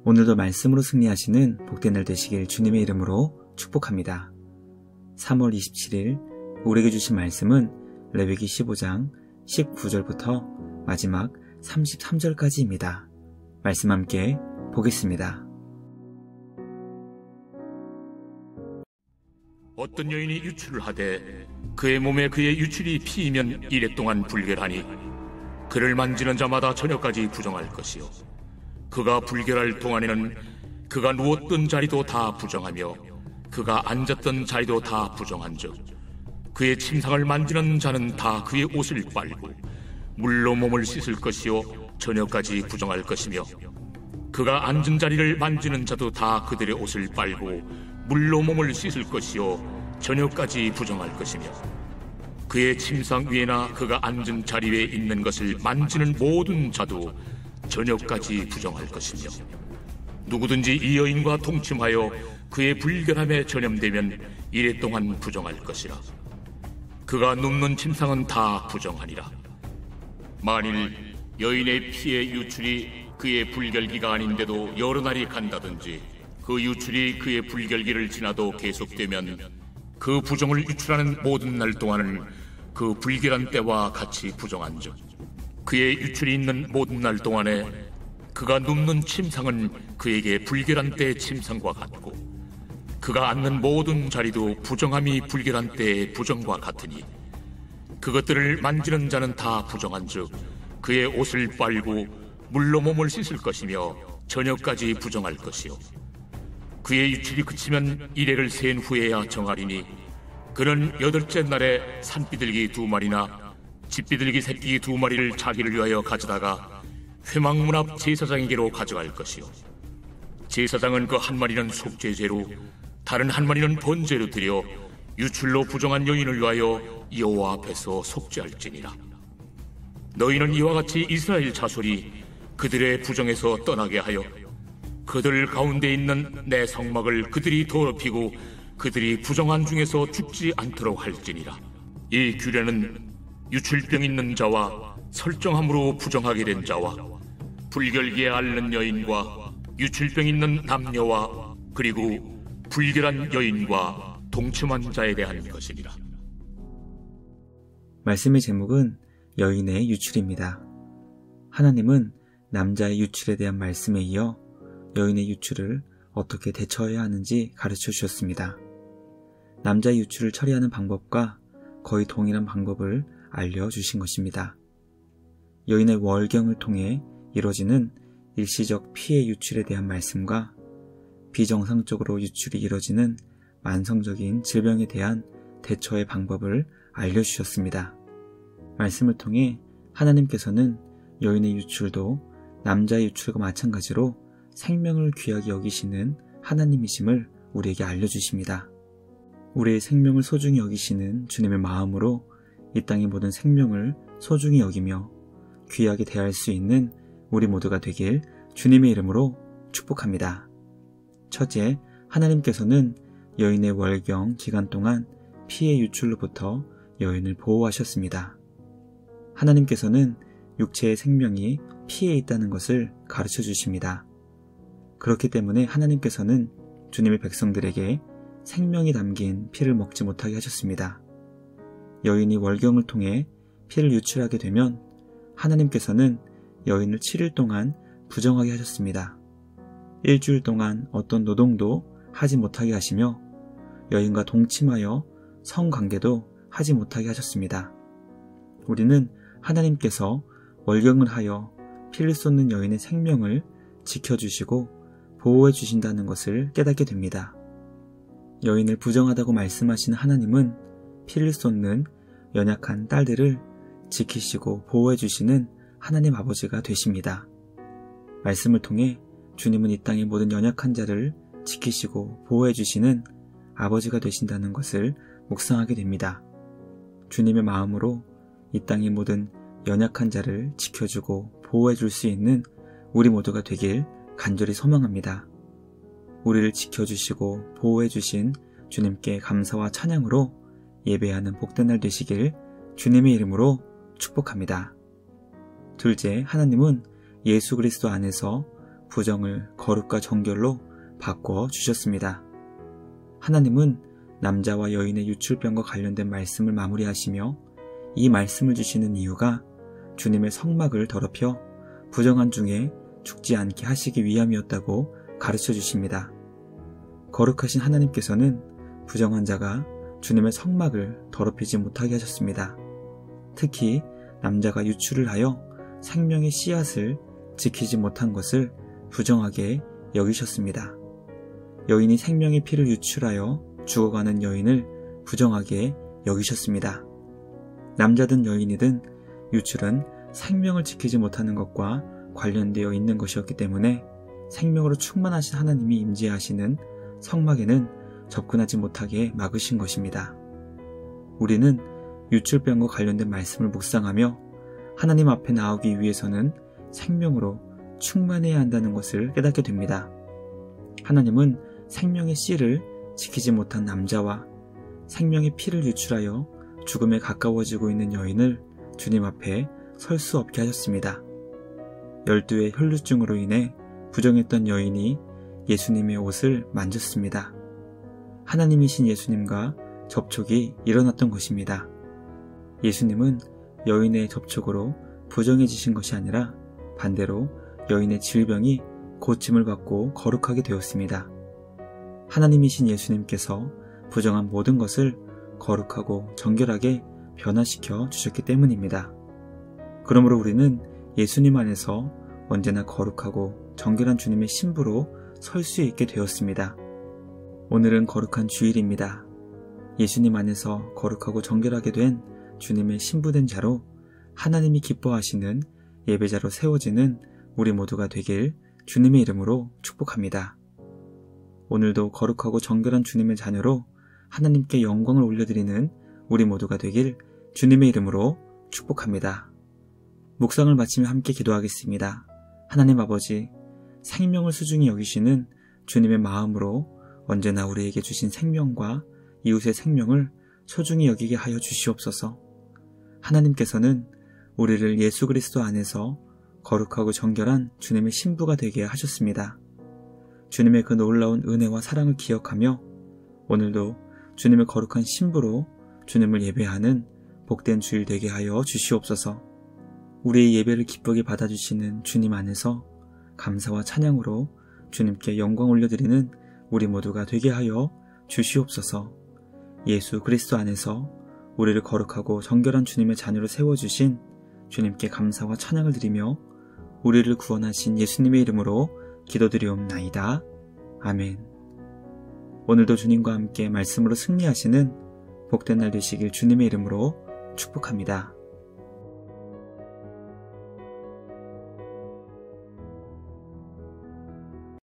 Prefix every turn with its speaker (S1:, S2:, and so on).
S1: 오늘도 말씀으로 승리하시는 복된 날 되시길 주님의 이름으로 축복합니다. 3월 27일 우리에게 주신 말씀은 레위기 15장 19절부터 마지막 33절까지입니다. 말씀 함께 보겠습니다.
S2: 어떤 여인이 유출을 하되 그의 몸에 그의 유출이 피이면 이래 동안 불결하니 그를 만지는 자마다 저녁까지 부정할 것이요 그가 불결할 동안에는 그가 누웠던 자리도 다 부정하며 그가 앉았던 자리도 다 부정한즉 그의 침상을 만지는 자는 다 그의 옷을 빨고 물로 몸을 씻을 것이요 저녁까지 부정할 것이며 그가 앉은 자리를 만지는 자도 다 그들의 옷을 빨고 물로 몸을 씻을 것이요 저녁까지 부정할 것이며 그의 침상 위에나 그가 앉은 자리 위에 있는 것을 만지는 모든 자도 저녁까지 부정할 것이며 누구든지 이 여인과 동침하여 그의 불결함에 전염되면 이래 동안 부정할 것이라. 그가 눕는 침상은 다 부정하니라. 만일 여인의 피의 유출이 그의 불결기가 아닌데도 여러 날이 간다든지 그 유출이 그의 불결기를 지나도 계속되면 그 부정을 유출하는 모든 날 동안은 그 불결한 때와 같이 부정한즉 그의 유출이 있는 모든 날 동안에 그가 눕는 침상은 그에게 불결한 때의 침상과 같고 그가 앉는 모든 자리도 부정함이 불결한 때의 부정과 같으니 그것들을 만지는 자는 다 부정한즉 그의 옷을 빨고 물로 몸을 씻을 것이며 저녁까지 부정할 것이요 그의 유출이 그치면 이래를 센 후에야 정하리니 그는 8째 날에 산비둘기 2마리나 집비둘기 새끼 2마리를 자기를 위하여 가져다가 회막문 앞 제사장에게로 가져갈 것이요 제사장은 그 한 마리는 속죄제로 다른 한 마리는 번제로 드려 유출로 부정한 여인을 위하여 여호와 앞에서 속죄할지니라. 너희는 이와 같이 이스라엘 자손이 그들의 부정에서 떠나게 하여 그들 가운데 있는 내 성막을 그들이 더럽히고 그들이 부정한 중에서 죽지 않도록 할지니라. 이 규례는 유출병 있는 자와 설정함으로 부정하게 된 자와 불결기에 앓는 여인과 유출병 있는 남녀와 그리고 불결한 여인과 동침한 자에 대한 것이니라.
S1: 말씀의 제목은 여인의 유출입니다. 하나님은 남자의 유출에 대한 말씀에 이어 여인의 유출을 어떻게 대처해야 하는지 가르쳐 주셨습니다. 남자의 유출을 처리하는 방법과 거의 동일한 방법을 알려주신 것입니다. 여인의 월경을 통해 이루어지는 일시적 피해 유출에 대한 말씀과 비정상적으로 유출이 이루어지는 만성적인 질병에 대한 대처의 방법을 알려주셨습니다. 말씀을 통해 하나님께서는 여인의 유출도 남자의 유출과 마찬가지로 생명을 귀하게 여기시는 하나님이심을 우리에게 알려주십니다. 우리의 생명을 소중히 여기시는 주님의 마음으로 이 땅의 모든 생명을 소중히 여기며 귀하게 대할 수 있는 우리 모두가 되길 주님의 이름으로 축복합니다. 첫째, 하나님께서는 여인의 월경 기간 동안 피해 유출로부터 여인을 보호하셨습니다. 하나님께서는 육체의 생명이 피해 있다는 것을 가르쳐 주십니다. 그렇기 때문에 하나님께서는 주님의 백성들에게 생명이 담긴 피를 먹지 못하게 하셨습니다. 여인이 월경을 통해 피를 유출하게 되면 하나님께서는 여인을 7일 동안 부정하게 하셨습니다. 일주일 동안 어떤 노동도 하지 못하게 하시며 여인과 동침하여 성관계도 하지 못하게 하셨습니다. 우리는 하나님께서 월경을 하여 피를 쏟는 여인의 생명을 지켜주시고 보호해 주신다는 것을 깨닫게 됩니다. 여인을 부정하다고 말씀하시는 하나님은 피를 쏟는 연약한 딸들을 지키시고 보호해 주시는 하나님 아버지가 되십니다. 말씀을 통해 주님은 이 땅의 모든 연약한 자를 지키시고 보호해 주시는 아버지가 되신다는 것을 묵상하게 됩니다. 주님의 마음으로 이 땅의 모든 연약한 자를 지켜주고 보호해 줄 수 있는 우리 모두가 되길 간절히 소망합니다. 우리를 지켜주시고 보호해 주신 주님께 감사와 찬양으로 예배하는 복된 날 되시길 주님의 이름으로 축복합니다. 둘째, 하나님은 예수 그리스도 안에서 부정을 거룩과 정결로 바꾸어 주셨습니다. 하나님은 남자와 여인의 유출병과 관련된 말씀을 마무리하시며 이 말씀을 주시는 이유가 주님의 성막을 더럽혀 부정한 중에 죽지 않게 하시기 위함이었다고 가르쳐 주십니다. 거룩하신 하나님께서는 부정한 자가 주님의 성막을 더럽히지 못하게 하셨습니다. 특히 남자가 유출을 하여 생명의 씨앗을 지키지 못한 것을 부정하게 여기셨습니다. 여인이 생명의 피를 유출하여 죽어가는 여인을 부정하게 여기셨습니다. 남자든 여인이든 유출은 생명을 지키지 못하는 것과 관련되어 있는 것이었기 때문에 생명으로 충만하신 하나님이 임재하시는 성막에는 접근하지 못하게 막으신 것입니다. 우리는 유출병과 관련된 말씀을 묵상하며 하나님 앞에 나오기 위해서는 생명으로 충만해야 한다는 것을 깨닫게 됩니다. 하나님은 생명의 씨를 지키지 못한 남자와 생명의 피를 유출하여 죽음에 가까워지고 있는 여인을 주님 앞에 설 수 없게 하셨습니다. 12의 혈루증으로 인해 부정했던 여인이 예수님의 옷을 만졌습니다. 하나님이신 예수님과 접촉이 일어났던 것입니다. 예수님은 여인의 접촉으로 부정해지신 것이 아니라 반대로 여인의 질병이 고침을 받고 거룩하게 되었습니다. 하나님이신 예수님께서 부정한 모든 것을 거룩하고 정결하게 변화시켜 주셨기 때문입니다. 그러므로 우리는 예수님 안에서 언제나 거룩하고 정결한 주님의 신부로 설 수 있게 되었습니다. 오늘은 거룩한 주일입니다. 예수님 안에서 거룩하고 정결하게 된 주님의 신부된 자로 하나님이 기뻐하시는 예배자로 세워지는 우리 모두가 되길 주님의 이름으로 축복합니다. 오늘도 거룩하고 정결한 주님의 자녀로 하나님께 영광을 올려드리는 우리 모두가 되길 주님의 이름으로 축복합니다. 묵상을 마치며 함께 기도하겠습니다. 하나님 아버지, 생명을 소중히 여기시는 주님의 마음으로 언제나 우리에게 주신 생명과 이웃의 생명을 소중히 여기게 하여 주시옵소서. 하나님께서는 우리를 예수 그리스도 안에서 거룩하고 정결한 주님의 신부가 되게 하셨습니다. 주님의 그 놀라운 은혜와 사랑을 기억하며 오늘도 주님의 거룩한 신부로 주님을 예배하는 복된 주일 되게 하여 주시옵소서. 우리의 예배를 기쁘게 받아주시는 주님 안에서 감사와 찬양으로 주님께 영광 올려드리는 우리 모두가 되게 하여 주시옵소서. 예수 그리스도 안에서 우리를 거룩하고 정결한 주님의 자녀로 세워주신 주님께 감사와 찬양을 드리며 우리를 구원하신 예수님의 이름으로 기도드리옵나이다. 아멘. 오늘도 주님과 함께 말씀으로 승리하시는 복된 날 되시길 주님의 이름으로 축복합니다.